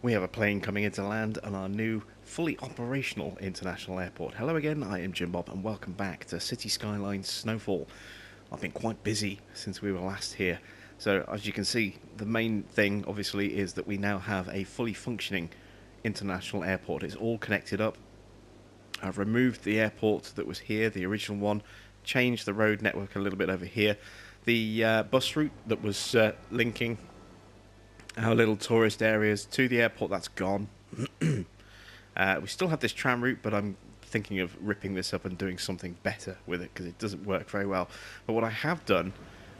We have a plane coming into land on our new, fully operational international airport. Hello again, I am Jim Bob, and welcome back to City Skylines Snowfall. I've been quite busy since we were last here, so as you can see, the main thing, obviously, is that we now have a fully functioning international airport. It's all connected up. I've removed the airport that was here, the original one, changed the road network a little bit over here. The bus route that was linking our little tourist areas to the airport, that's gone. We still have this tram route, but I'm thinking of ripping this up and doing something better with it because it doesn't work very well. But what I have done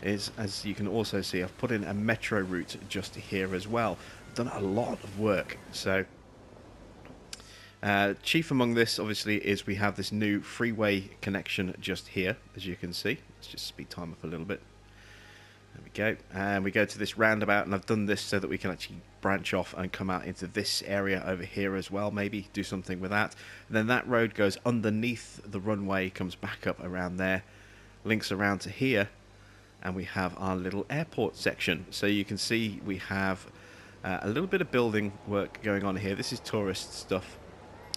is, as you can also see, I've put in a metro route just here as well. I've done a lot of work. So chief among this, obviously, is we have this new freeway connection just here, as you can see. Let's just speed time up a little bit. There we go, and we go to this roundabout, and I've done this so that we can actually branch off and come out into this area over here as well, maybe do something with that. And then that road goes underneath the runway, comes back up around there, links around to here, and we have our little airport section. So you can see we have a little bit of building work going on here. This is tourist stuff,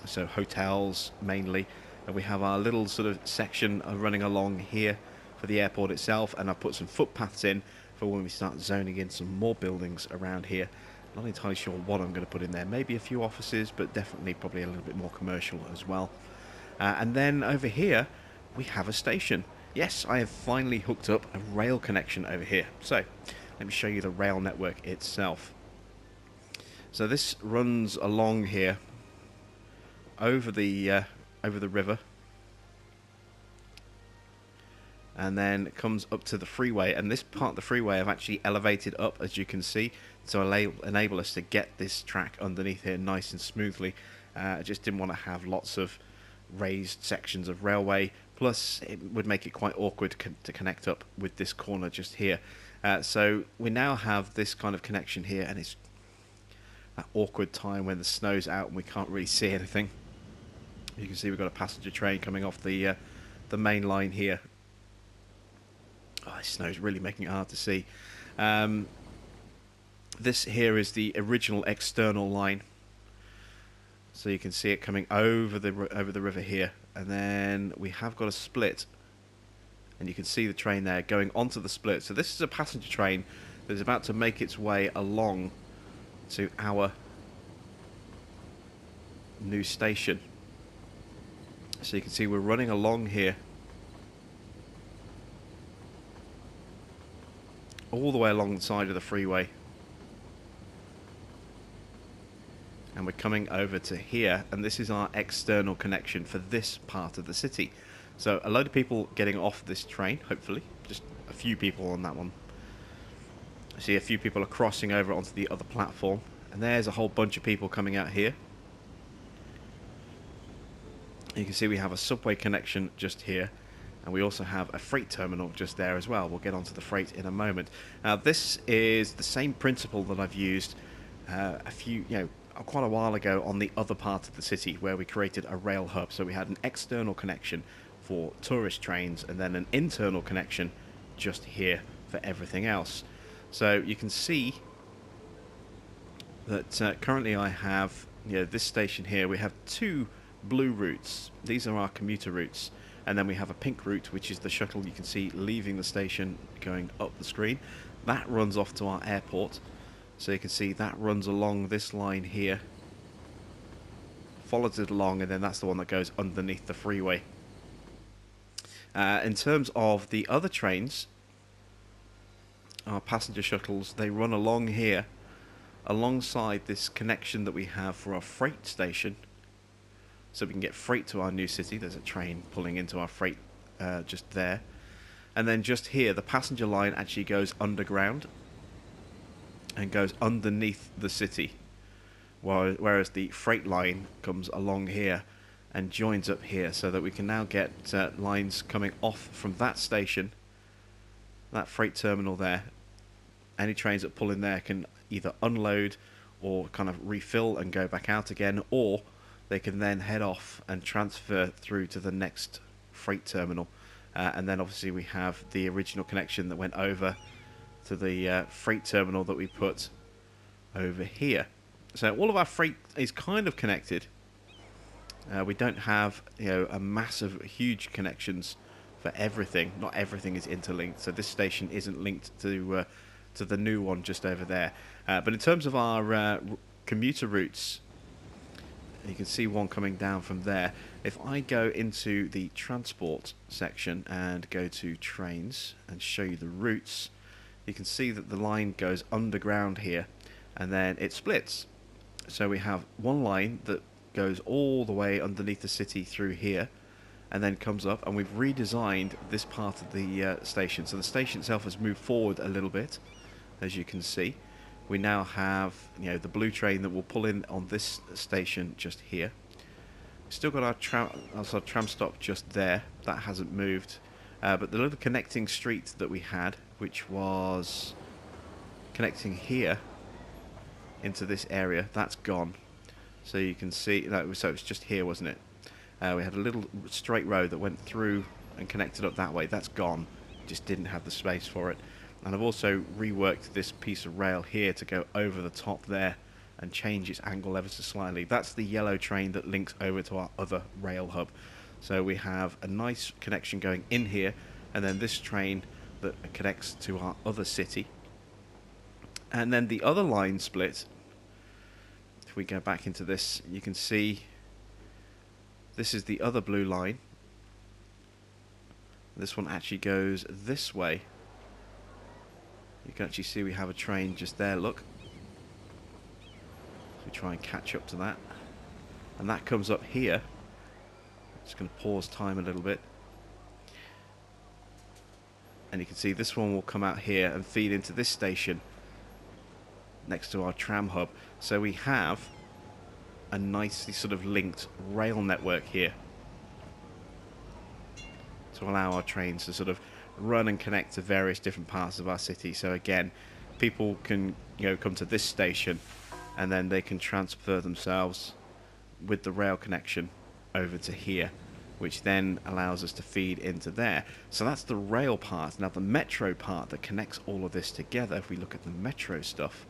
so hotels mainly, and we have our little sort of section running along here for the airport itself, and I've put some footpaths in for when we start zoning in some more buildings around here. Not entirely sure what I'm going to put in there. Maybe a few offices, but definitely probably a little bit more commercial as well. And then over here we have a station. Yes, I have finally hooked up a rail connection over here. So let me show you the rail network itself. So this runs along here over the river, and then it comes up to the freeway, and this part of the freeway I've actually elevated up, as you can see, to enable us to get this track underneath here nice and smoothly. I just didn't want to have lots of raised sections of railway, plus it would make it quite awkward to connect up with this corner just here. So we now have this kind of connection here, and it's that awkward time when the snow's out and we can't really see anything. You can see we've got a passenger train coming off the main line here. Oh, this snow's really making it hard to see. This here is the original external line, so you can see it coming over the river here, and then we have got a split, and you can see the train there going onto the split. So this is a passenger train that is about to make its way along to our new station. So you can see we're running along here all the way along the side of the freeway, and we're coming over to here, and this is our external connection for this part of the city. So a load of people getting off this train, hopefully, just a few people on that one. I see a few people are crossing over onto the other platform, and there's a whole bunch of people coming out here. You can see we have a subway connection just here, and we also have a freight terminal just there as well. We'll get onto the freight in a moment. Now this is the same principle that I've used quite a while ago on the other part of the city, where we created a rail hub. So we had an external connection for tourist trains, and then an internal connection just here for everything else. So you can see that currently I have this station here. We have two blue routes. These are our commuter routes. And then we have a pink route, which is the shuttle you can see leaving the station going up the screen. That runs off to our airport. So you can see that runs along this line here, follows it along, and then that's the one that goes underneath the freeway. In terms of the other trains, our passenger shuttles, they run along here, alongside this connection that we have for our freight station, so we can get freight to our new city. There's a train pulling into our freight just there. And then just here, the passenger line actually goes underground and goes underneath the city, whereas the freight line comes along here and joins up here, so that we can now get lines coming off from that station, that freight terminal there. Any trains that pull in there can either unload or kind of refill and go back out again, or they can then head off and transfer through to the next freight terminal. And then obviously we have the original connection that went over to the freight terminal that we put over here. So all of our freight is kind of connected. We don't have, a massive, huge connections for everything. Not everything is interlinked. So this station isn't linked to the new one just over there. But in terms of our commuter routes, you can see one coming down from there. If I go into the transport section and go to trains and show you the routes, you can see that the line goes underground here and then it splits. So we have one line that goes all the way underneath the city through here and then comes up, and we've redesigned this part of the station. So the station itself has moved forward a little bit, as you can see. We now have, the blue train that will pull in on this station just here. We've still got our tram stop just there. That hasn't moved. But the little connecting street that we had, which was connecting here into this area, that's gone. So you can see, so it's just here, wasn't it? We had a little straight road that went through and connected up that way. That's gone. Just didn't have the space for it. And I've also reworked this piece of rail here to go over the top there and change its angle ever so slightly. That's the yellow train that links over to our other rail hub. So we have a nice connection going in here, and then this train that connects to our other city. And then the other line split, if we go back into this, you can see this is the other blue line. This one actually goes this way. You can actually see we have a train just there, look. So we try and catch up to that. And that comes up here. Just going to pause time a little bit. And you can see this one will come out here and feed into this station next to our tram hub. So we have a nicely sort of linked rail network here to allow our trains to sort of run and connect to various different parts of our city. So again, people can come to this station and then they can transfer themselves with the rail connection over to here, which then allows us to feed into there. So that's the rail part. Now the metro part that connects all of this together, if we look at the metro stuff,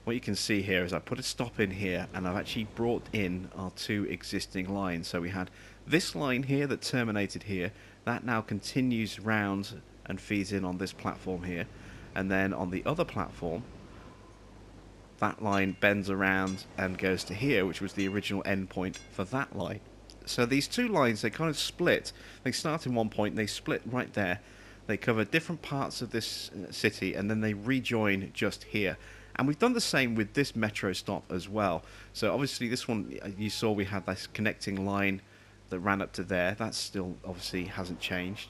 what you can see here is I put a stop in here and I've actually brought in our two existing lines. So we had this line here that terminated here. That now continues round and feeds in on this platform here. And then on the other platform, that line bends around and goes to here, which was the original endpoint for that line. So these two lines, they kind of split. They start in one point, they split right there. They cover different parts of this city, and then they rejoin just here. And we've done the same with this metro stop as well. So obviously this one, you saw we had this connecting line that ran up to there. That still obviously hasn't changed.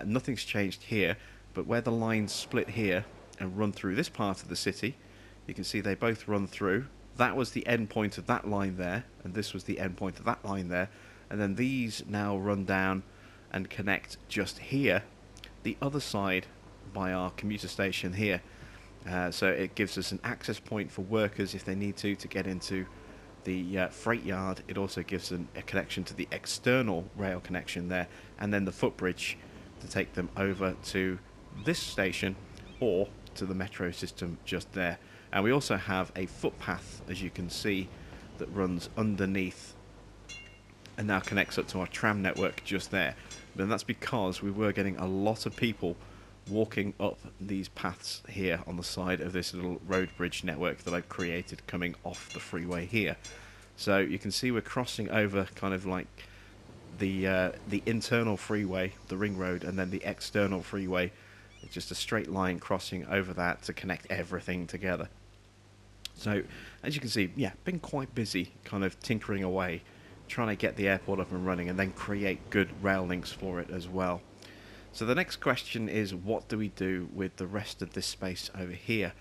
Nothing's changed here, but where the lines split here and run through this part of the city, you can see they both run through. That was the end point of that line there, and this was the end point of that line there. And then these now run down and connect just here, the other side by our commuter station here. So it gives us an access point for workers if they need to get into the freight yard. It also gives them a connection to the external rail connection there, and then the footbridge to take them over to this station or to the metro system just there. And we also have a footpath, as you can see, that runs underneath and now connects up to our tram network just there. And that's because we were getting a lot of people walking up these paths here on the side of this little road bridge network that I've created coming off the freeway here. So you can see we're crossing over kind of like the internal freeway, the ring road, and then the external freeway. It's just a straight line crossing over that to connect everything together. So as you can see, yeah, been quite busy kind of tinkering away, trying to get the airport up and running and then create good rail links for it as well. So the next question is, what do we do with the rest of this space over here?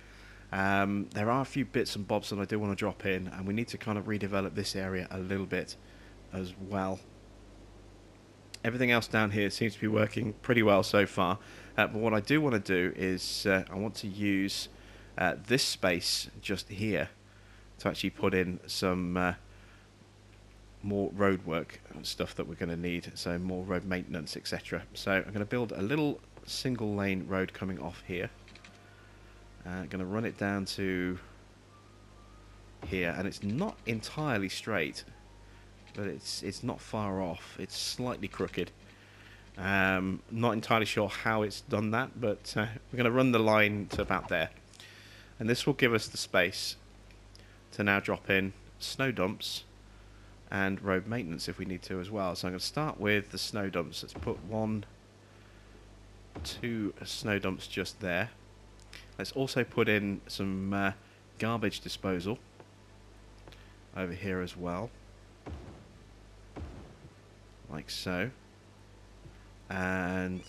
There are a few bits and bobs that I do want to drop in, and we need to kind of redevelop this area a little bit as well. Everything else down here seems to be working pretty well so far, but what I do want to do is I want to use this space just here to actually put in some more road work stuff that we're going to need, so more road maintenance, etc. So I'm going to build a little single lane road coming off here. Going to run it down to here, and it's not entirely straight, but it's not far off. It's slightly crooked. Not entirely sure how it's done that, but we're going to run the line to about there, and this will give us the space to now drop in snow dumps and road maintenance if we need to as well. So I'm going to start with the snow dumps. Let's put 2 snow dumps just there. Let's also put in some garbage disposal over here as well, like so. And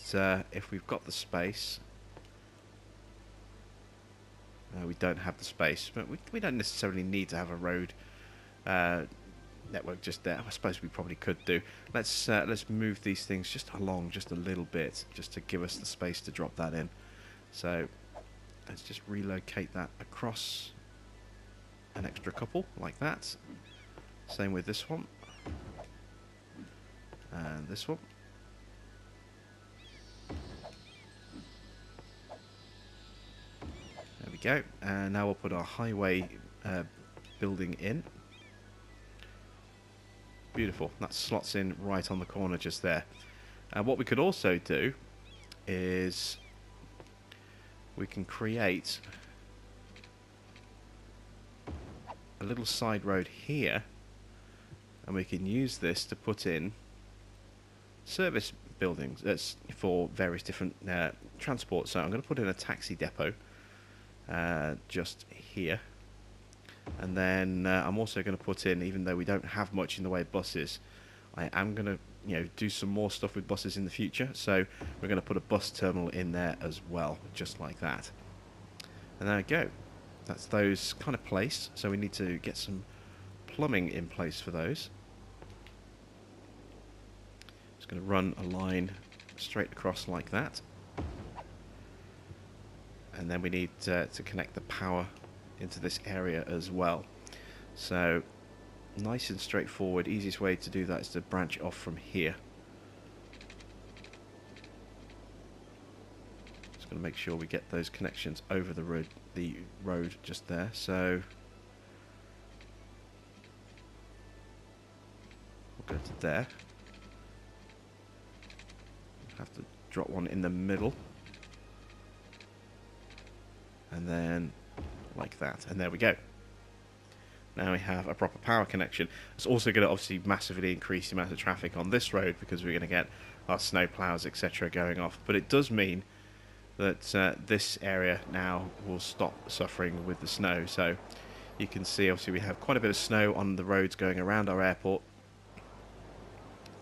if we've got the space, no, we don't have the space, but we don't necessarily need to have a road network just there. I suppose we probably could do. Let's move these things just along just a little bit, just to give us the space to drop that in. So let's just relocate that across an extra couple like that. Same with this one and this one. There we go. And now we'll put our highway building in. Beautiful. That slots in right on the corner just there. What we could also do is we can create a little side road here, and we can use this to put in service buildings. That's for various different transport. So I'm going to put in a taxi depot just here, and then I'm also going to put in, even though we don't have much in the way of buses, I am going to do some more stuff with buses in the future. So we're going to put a bus terminal in there as well, just like that. And there we go. That's those kind of placed. So we need to get some plumbing in place for those. Just going to run a line straight across like that. And then we need to connect the power into this area as well. So nice and straightforward. Easiest way to do that is to branch off from here. Just going to make sure we get those connections over the road just there. So we'll go to there. Have to drop one in the middle, and then like that, and there we go. Now we have a proper power connection. It's also going to obviously massively increase the amount of traffic on this road, because we're going to get our snow plows, etc. going off. But it does mean that this area now will stop suffering with the snow. So you can see obviously we have quite a bit of snow on the roads going around our airport.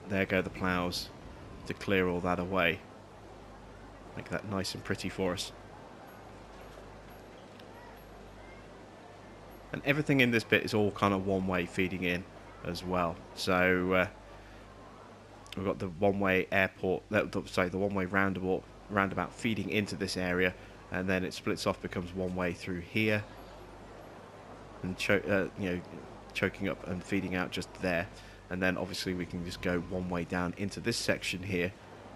There go the plows to clear all that away. Make that nice and pretty for us. And everything in this bit is all kind of one-way feeding in as well. So we've got the one-way airport, sorry, the one-way roundabout feeding into this area, and then it splits off, becomes one-way through here, and choking up and feeding out just there. And then obviously we can just go one way down into this section here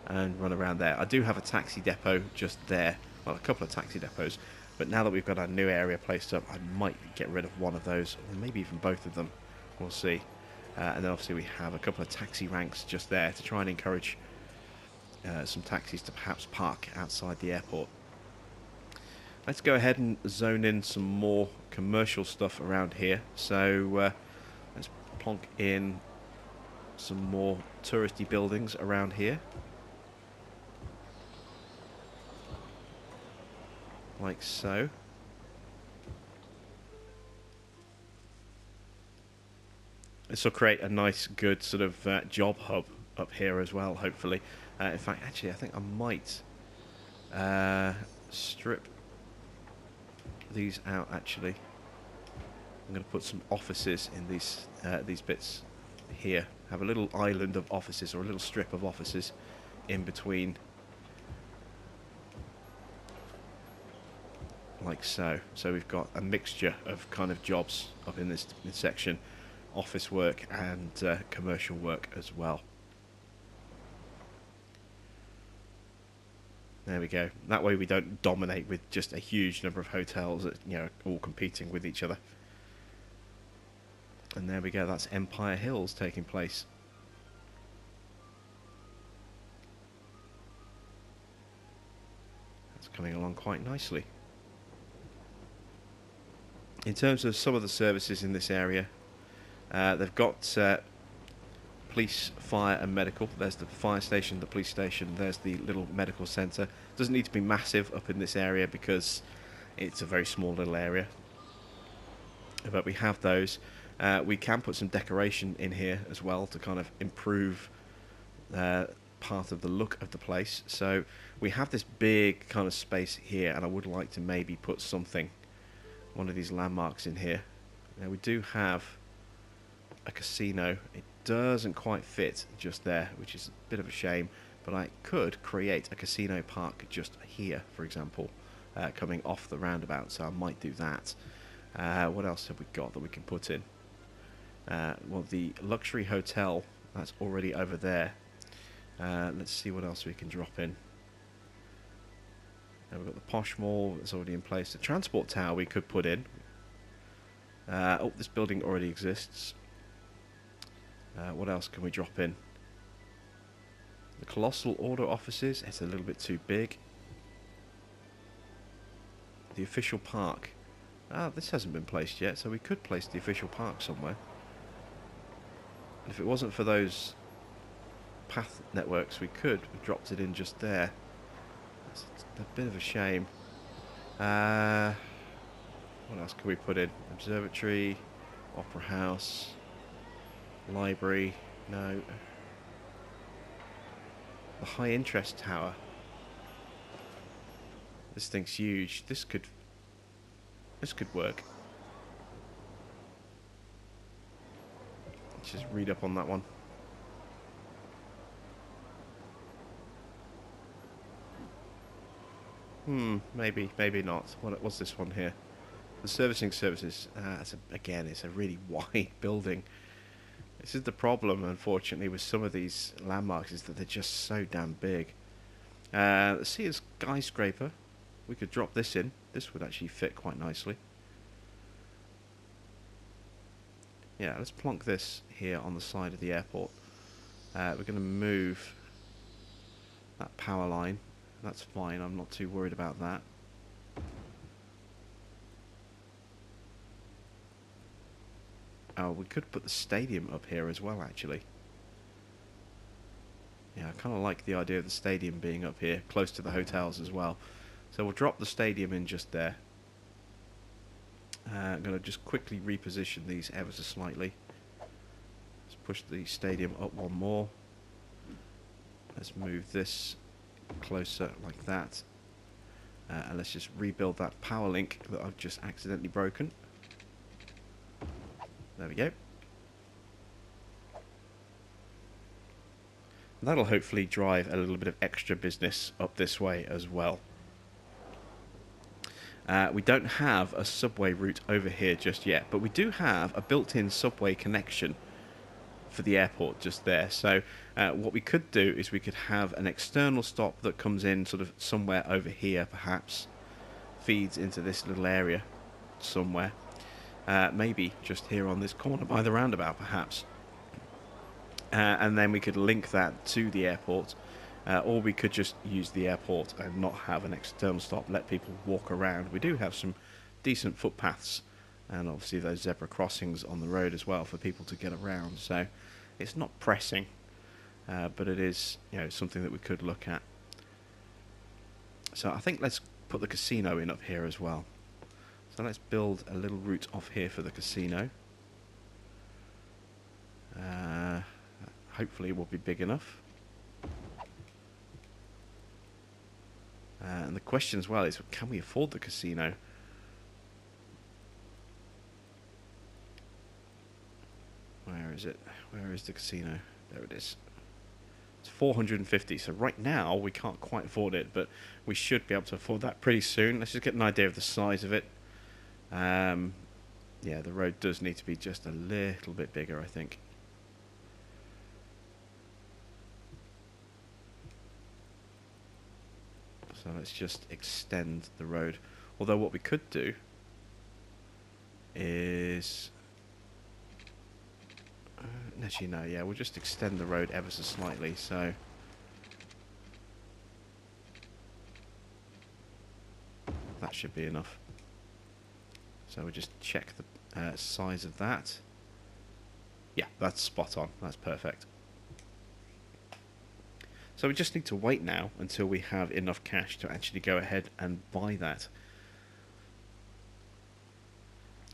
and run around there. I do have a taxi depot just there, well, a couple of taxi depots, but now that we've got our new area placed up, I might get rid of one of those, or maybe even both of them. We'll see. And then obviously we have a couple of taxi ranks just there to try and encourage some taxis to perhaps park outside the airport. Let's go ahead and zone in some more commercial stuff around here. So let's plonk in some more touristy buildings around here, like so. This will create a nice, good sort of job hub up here as well, hopefully. In fact, actually, I think I might strip these out, actually. I'm going to put some offices in these bits here. Have a little island of offices, or a little strip of offices in between, like so. So we've got a mixture of kind of jobs up in this section, office work and commercial work as well. There we go. That way we don't dominate with just a huge number of hotels that, all competing with each other. And there we go, that's Empire Hills taking place. That's coming along quite nicely. In terms of some of the services in this area, they've got police, fire and medical. There's the fire station, the police station, there's the little medical centre. Doesn't need to be massive up in this area because it's a very small little area. But we have those. We can put some decoration in here as well to kind of improve part of the look of the place. So we have this big kind of space here, and I would like to maybe put something, one of these landmarks in here. Now we do have a casino. It doesn't quite fit just there, which is a bit of a shame, but I could create a casino park just here, for example, coming off the roundabout, so I might do that. What else have we got that we can put in? Well, the luxury hotel, that's already over there. Let's see what else we can drop in. We've got the posh mall that's already in place. The transport tower we could put in. Oh, this building already exists. What else can we drop in? The Colossal Order offices, it's a little bit too big. The official park. This hasn't been placed yet, so we could place the official park somewhere. And if it wasn't for those path networks, we could have dropped it in just there. It's a bit of a shame. What else can we put in? Observatory, Opera House, library, no. The high interest tower. This thing's huge. This could work. Let's just read up on that one. Maybe not. What's this one here? The servicing services. Again, it's a really wide building. This is the problem, unfortunately, with some of these landmarks, is that they're just so damn big. Let's see a skyscraper. We could drop this in. This would actually fit quite nicely. Yeah, let's plonk this here on the side of the airport. We're going to move that power line. That's fine, I'm not too worried about that. Oh, we could put the stadium up here as well, actually. Yeah, I kind of like the idea of the stadium being up here, close to the hotels as well. So we'll drop the stadium in just there. I'm going to just quickly reposition these ever so slightly. Let's push the stadium up one more. Let's move this closer like that. And let's just rebuild that power link that I've just accidentally broken. There we go. That'll hopefully drive a little bit of extra business up this way as well. We don't have a subway route over here just yet, but we do have a built-in subway connection for the airport just there. So what we could do is we could have an external stop that comes in sort of somewhere over here, perhaps feeds into this little area somewhere. Maybe just here on this corner by the roundabout, perhaps. And then we could link that to the airport, or we could just use the airport and not have an external stop, let people walk around. We do have some decent footpaths, and obviously those zebra crossings on the road as well for people to get around. So it's not pressing, but it is, something that we could look at. So I think let's put the casino in up here as well. So let's build a little route off here for the casino. Hopefully it will be big enough. And the question as well is, can we afford the casino? Where is it? Where is the casino? There it is. It's 450, so right now we can't quite afford it, but we should be able to afford that pretty soon. Let's just get an idea of the size of it. Yeah, the road does need to be just a little bit bigger, I think. So let's just extend the road. Although what we could do is Actually, no, yeah, we'll just extend the road ever so slightly, so... that should be enough. So we'll just check the size of that. Yeah, that's spot on. That's perfect. So we just need to wait now until we have enough cash to actually go ahead and buy that.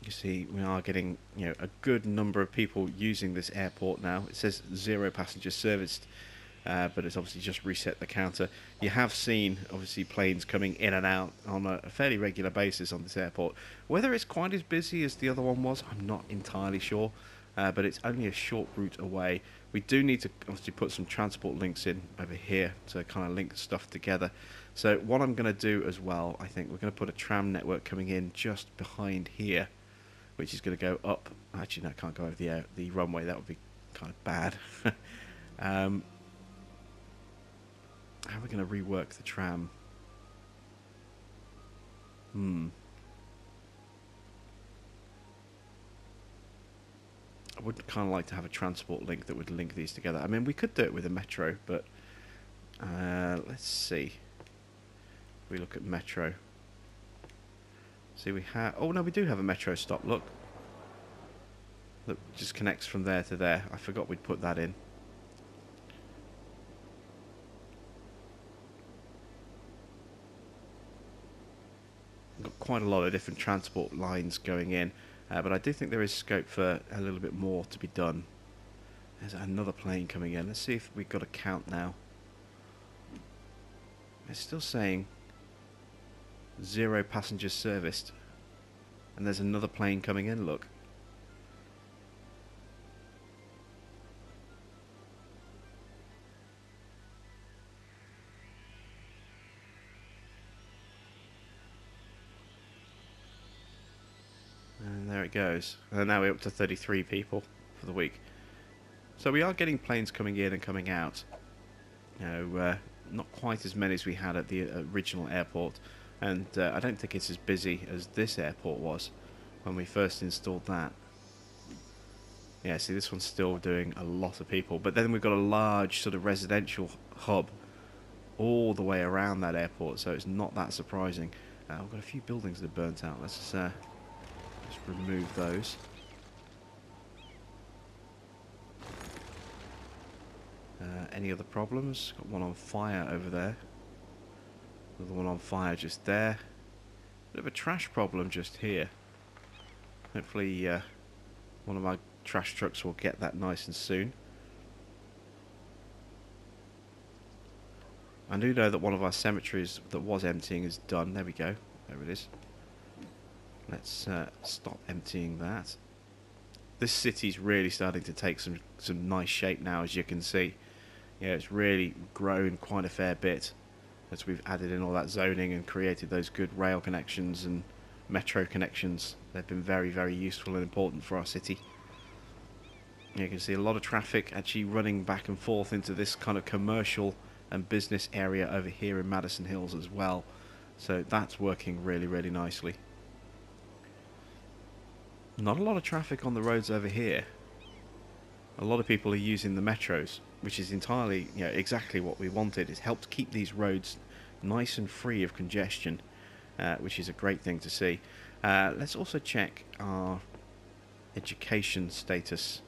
You see, we are getting, you know, a good number of people using this airport now. It says 0 passengers serviced, but it's obviously just reset the counter. You have seen, obviously, planes coming in and out on a fairly regular basis on this airport. Whether it's quite as busy as the other one was, I'm not entirely sure, but it's only a short route away. We do need to obviously put some transport links in over here to kind of link stuff together. So what I'm going to do as well, I think we're going to put a tram network coming in just behind here, which is going to go up. Actually, no, I can't go over the runway. That would be kind of bad. How are we going to rework the tram? I would kind of like to have a transport link that would link these together. I mean, we could do it with a metro, but let's see. If we look at metro. See, we have... oh, no, we do have a metro stop, look. That just connects from there to there. I forgot we'd put that in. We've got quite a lot of different transport lines going in, but I do think there is scope for a little bit more to be done. There's another plane coming in. Let's see if we've got a count now. It's still saying 0 passengers serviced. And there's another plane coming in, look. And there it goes. And now we're up to 33 people for the week. So we are getting planes coming in and coming out. You know, not quite as many as we had at the original airport. And I don't think it's as busy as this airport was when we first installed that. Yeah, see, this one's still doing a lot of people. But then we've got a large sort of residential hub all the way around that airport, so it's not that surprising. We've got a few buildings that are burnt out. Let's just remove those. Any other problems? Got one on fire over there. Another one on fire just there. Bit of a trash problem just here. Hopefully one of my trash trucks will get that nice and soon. I do know that one of our cemeteries that was emptying is done. There we go. There it is. Let's stop emptying that. This city's really starting to take some nice shape now, as you can see. Yeah, it's really grown quite a fair bit as we've added in all that zoning and created those good rail connections and metro connections. They've been very, very useful and important for our city. You can see a lot of traffic actually running back and forth into this kind of commercial and business area over here in Madison Hills as well. So that's working really, really nicely. Not a lot of traffic on the roads over here. A lot of people are using the metros, which is entirely, you know, exactly what we wanted. It's helped keep these roads nice and free of congestion, which is a great thing to see. Let's also check our education status.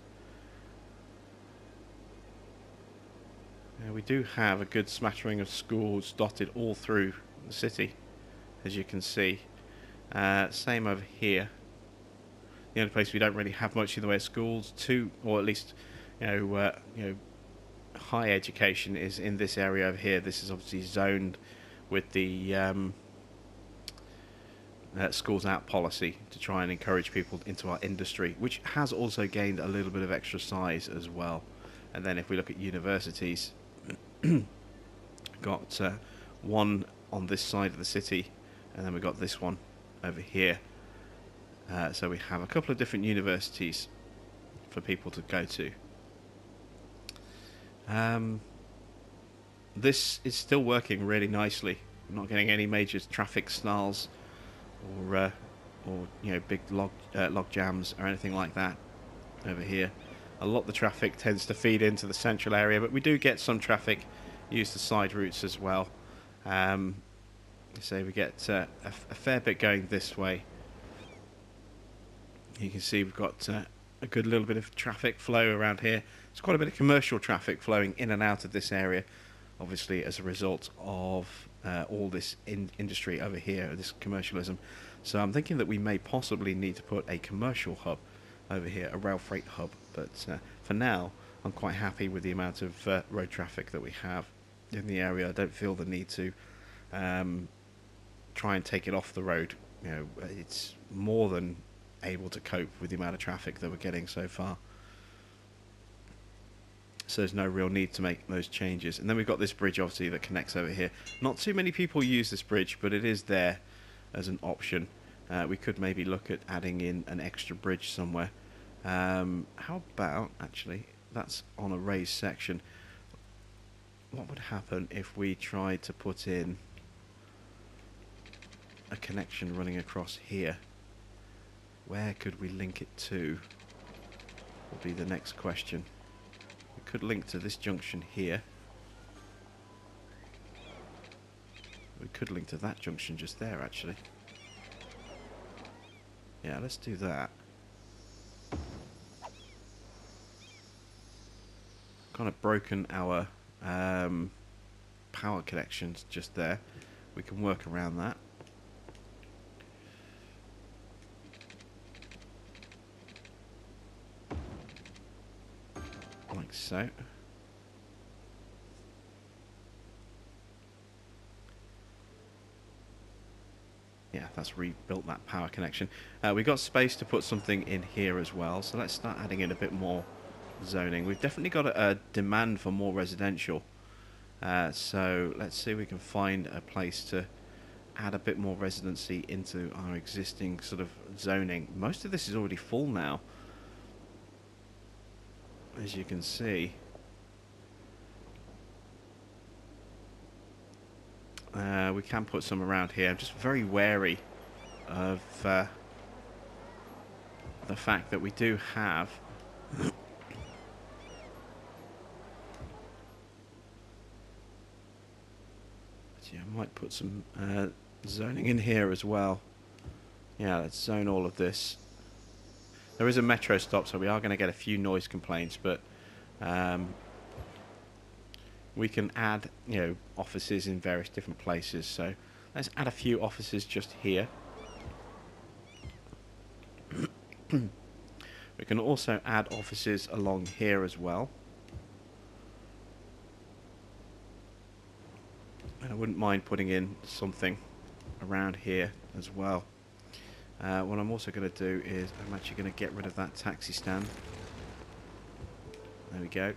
We do have a good smattering of schools dotted all through the city, as you can see. Same over here. The only place we don't really have much in the way of schools, or at least, you know, high education is in this area over here. This is obviously zoned with the schools out policy to try and encourage people into our industry, which has also gained a little bit of extra size as well. And then if we look at universities, got one on this side of the city, and then we've got this one over here. So we have a couple of different universities for people to go to. This is still working really nicely. We're not getting any major traffic snarls or you know, big log jams or anything like that over here. A lot of the traffic tends to feed into the central area, but we do get some traffic use the side routes as well. So we get a fair bit going this way. You can see we've got a good little bit of traffic flow around here. There's quite a bit of commercial traffic flowing in and out of this area, obviously as a result of all this industry over here, this commercialism. So I'm thinking that we may possibly need to put a commercial hub over here, a rail freight hub. But for now, I'm quite happy with the amount of road traffic that we have in the area. I don't feel the need to try and take it off the road. You know, it's more than able to cope with the amount of traffic that we're getting so far. So there's no real need to make those changes. And then we've got this bridge obviously that connects over here. Not too many people use this bridge, but it is there as an option. We could maybe look at adding in an extra bridge somewhere. How about, actually, that's on a raised section. What would happen if we tried to put in a connection running across here? Where could we link it to? Will be the next question. We could link to this junction here. We could link to that junction just there, actually. Yeah, let's do that. Kind of broken our power connections just there. We can work around that. Like so. Yeah, that's rebuilt that power connection. We've got space to put something in here as well, so let's start adding in a bit more zoning. We've definitely got a demand for more residential, so let's see if we can find a place to add a bit more residency into our existing sort of zoning. Most of this is already full now, as you can see. We can put some around here. I'm just very wary of the fact that we do have yeah, I might put some zoning in here as well. Yeah, let's zone all of this. There is a metro stop, so we are going to get a few noise complaints, but we can add, you know, offices in various different places. So let's add a few offices just here. We can also add offices along here as well. And I wouldn't mind putting in something around here as well. What I'm also going to do is I'm actually going to get rid of that taxi stand. There we go.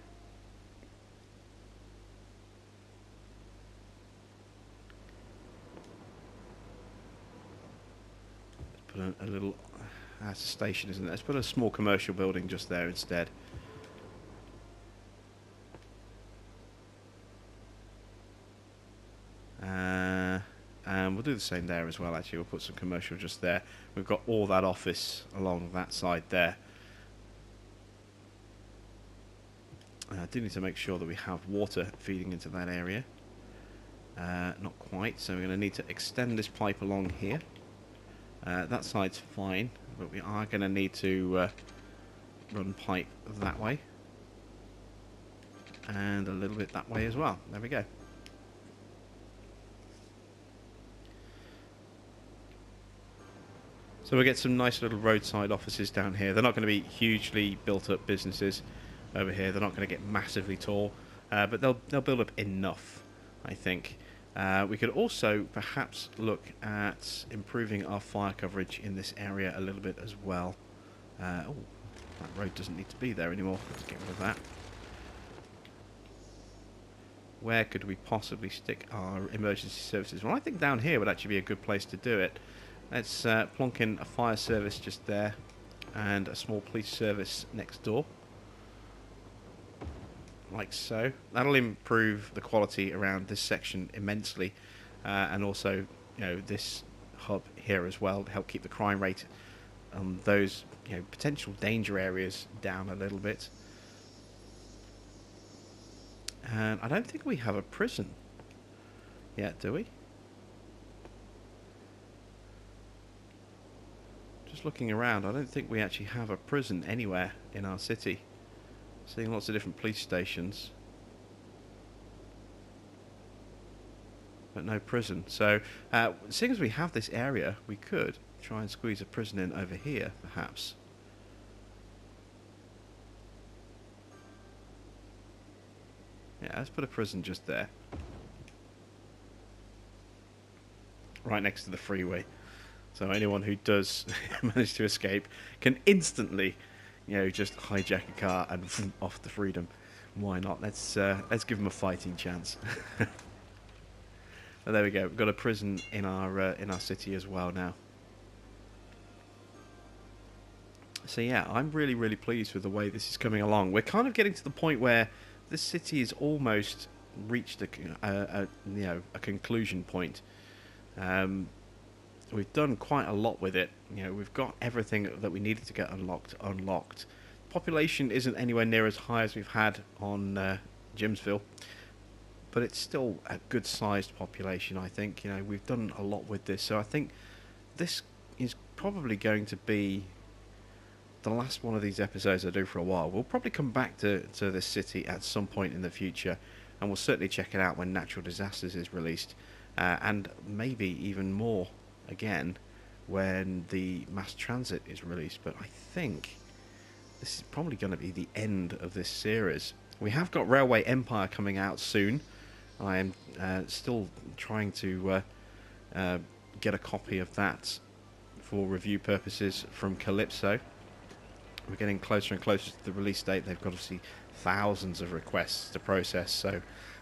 Put a little... that's a station, isn't it? Let's put a small commercial building just there instead. And we'll do the same there as well, actually. We'll put some commercial just there. We've got all that office along that side there. I do need to make sure that we have water feeding into that area. Not quite, so we're going to need to extend this pipe along here. That side's fine, but we are going to need to run pipe that way. And a little bit that way as well. There we go. So we'll get some nice little roadside offices down here. They're not going to be hugely built up businesses over here. They're not going to get massively tall, but they'll build up enough, I think. We could also perhaps look at improving our fire coverage in this area a little bit as well. Oh, that road doesn't need to be there anymore. Let's get rid of that. Where could we possibly stick our emergency services? Well, I think down here would actually be a good place to do it. Let's plonk in a fire service just there and a small police service next door. Like so. That'll improve the quality around this section immensely, and also, you know, this hub here as well to help keep the crime rate on those, you know, potential danger areas down a little bit. And I don't think we have a prison yet, do we? Just looking around, I don't think we actually have a prison anywhere in our city. Seeing lots of different police stations, but no prison. So, seeing as we have this area, we could try and squeeze a prison in over here, perhaps. Yeah, let's put a prison just there. Right next to the freeway. So anyone who does manage to escape can instantly, you know, just hijack a car and off to freedom. Why not? Let's give them a fighting chance. Oh, there we go. We've got a prison in our city as well now. So yeah, I'm really, really pleased with the way this is coming along. We're kind of getting to the point where this city is almost reached a conclusion point. We've done quite a lot with it. You know, we've got everything that we needed to get unlocked. Population isn't anywhere near as high as we've had on Jimsville, but it's still a good-sized population, I think. You know, we've done a lot with this, so I think this is probably going to be the last one of these episodes I do for a while. We'll probably come back to this city at some point in the future, and we'll certainly check it out when Natural Disasters is released, and maybe even more again when the mass transit is released. But I think this is probably going to be the end of this series. We have got Railway Empire coming out soon. I am still trying to get a copy of that for review purposes from Calypso. We're getting closer and closer to the release date. They've got obviously thousands of requests to process, so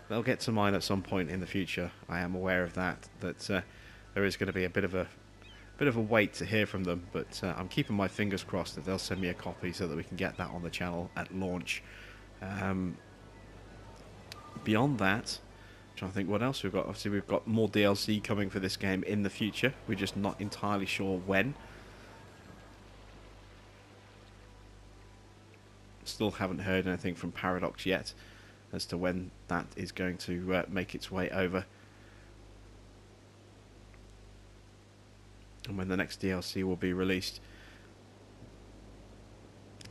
they'll get to mine at some point in the future. I am aware of that. There is going to be a bit of a wait to hear from them, but I'm keeping my fingers crossed that they'll send me a copy so that we can get that on the channel at launch. Beyond that, I'm trying to think what else we've got. Obviously, we've got more DLC coming for this game in the future. We're just not entirely sure when. Still haven't heard anything from Paradox yet as to when that is going to make its way over, and when the next DLC will be released.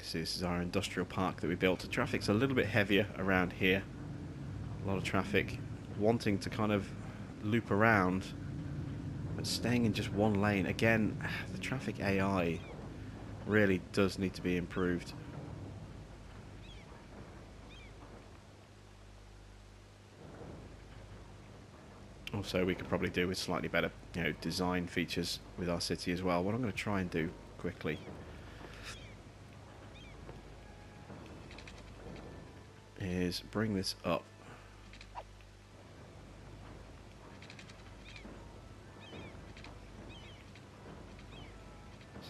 See, this is our industrial park that we built. The traffic's a little bit heavier around here. A lot of traffic wanting to kind of loop around, but staying in just one lane. Again, the traffic AI really does need to be improved. Also, we could probably do with slightly better, you know, design features with our city as well. What I'm going to try and do quickly is bring this up.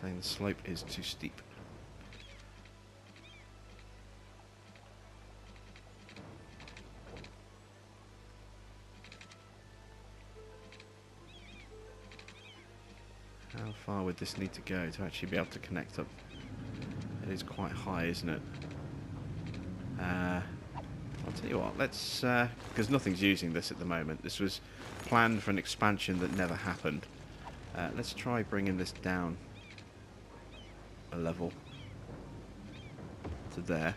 Saying the slope is too steep. How far would this need to go to actually be able to connect up? It is quite high, isn't it? I'll tell you what, let's... because nothing's using this at the moment. This was planned for an expansion that never happened. Let's try bringing this down a level to there.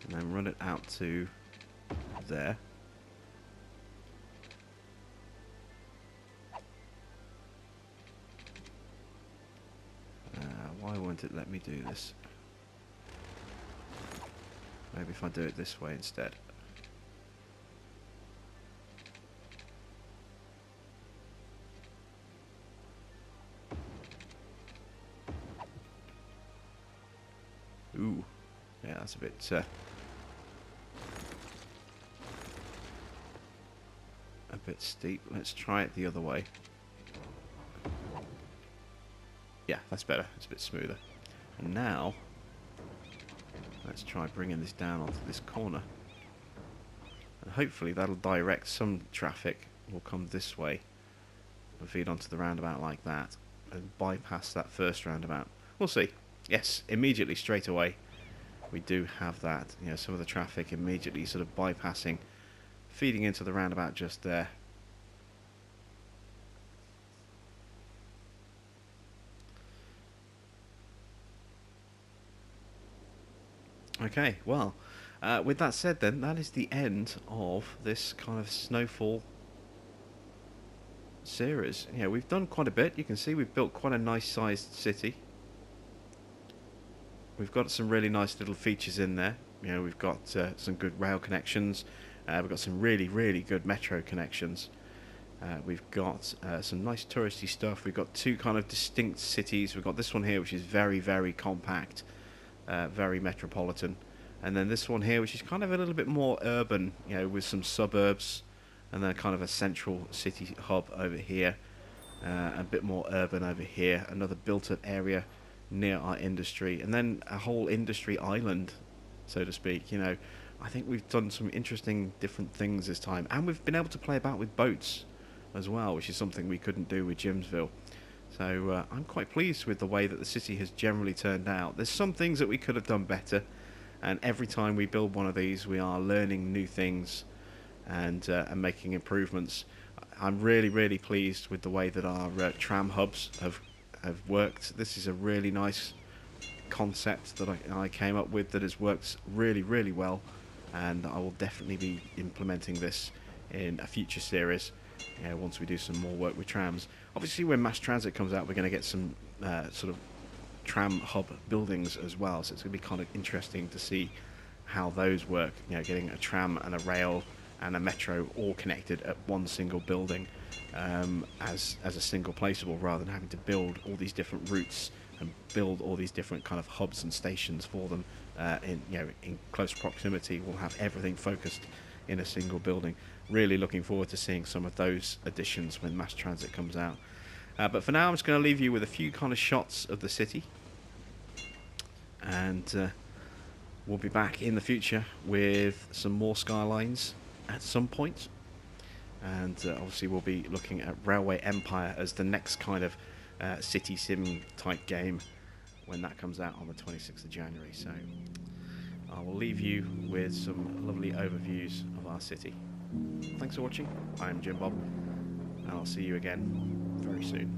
And then run it out to there. Why won't it let me do this? Maybe if I do it this way instead. Ooh, yeah, that's a bit steep. Let's try it the other way. Yeah, that's better. It's a bit smoother. And now, let's try bringing this down onto this corner. And hopefully that'll direct some traffic will come this way and feed onto the roundabout like that. and bypass that first roundabout. We'll see. Yes, immediately, straight away, we do have that. You know, some of the traffic immediately sort of bypassing, feeding into the roundabout just there. Okay, well, with that said then, that is the end of this kind of Snowfall series. You know, we've done quite a bit. You can see we've built quite a nice sized city. We've got some really nice little features in there. You know, we've got some good rail connections. We've got some really, really good metro connections. We've got some nice touristy stuff. We've got two kind of distinct cities. We've got this one here, which is very, very compact, very metropolitan. And then this one here, which is kind of a little bit more urban, you know, with some suburbs, and then kind of a central city hub over here, a bit more urban over here, another built-up area near our industry, and then a whole industry island, so to speak. You know, I think we've done some interesting different things this time, and we've been able to play about with boats as well, which is something we couldn't do with Jimsville. So I'm quite pleased with the way that the city has generally turned out. There's some things that we could have done better, and every time we build one of these, we are learning new things and making improvements. I'm really, really pleased with the way that our tram hubs have worked. This is a really nice concept that I came up with that has worked really, really well, and I will definitely be implementing this in a future series, you know, once we do some more work with trams. Obviously, when mass transit comes out, we're going to get some sort of tram hub buildings as well, so it's going to be kind of interesting to see how those work, you know, getting a tram and a rail and a metro all connected at one single building, as a single placeable, rather than having to build all these different routes and build all these different kind of hubs and stations for them in close proximity. We'll have everything focused in a single building. Really looking forward to seeing some of those additions when mass transit comes out. But for now, I'm just going to leave you with a few kind of shots of the city, and we'll be back in the future with some more Skylines at some point. And obviously we'll be looking at Railway Empire as the next kind of city sim type game when that comes out on the 26th of January. So I will leave you with some lovely overviews of our city. Thanks for watching. I'm Jim Bob, and I'll see you again very soon.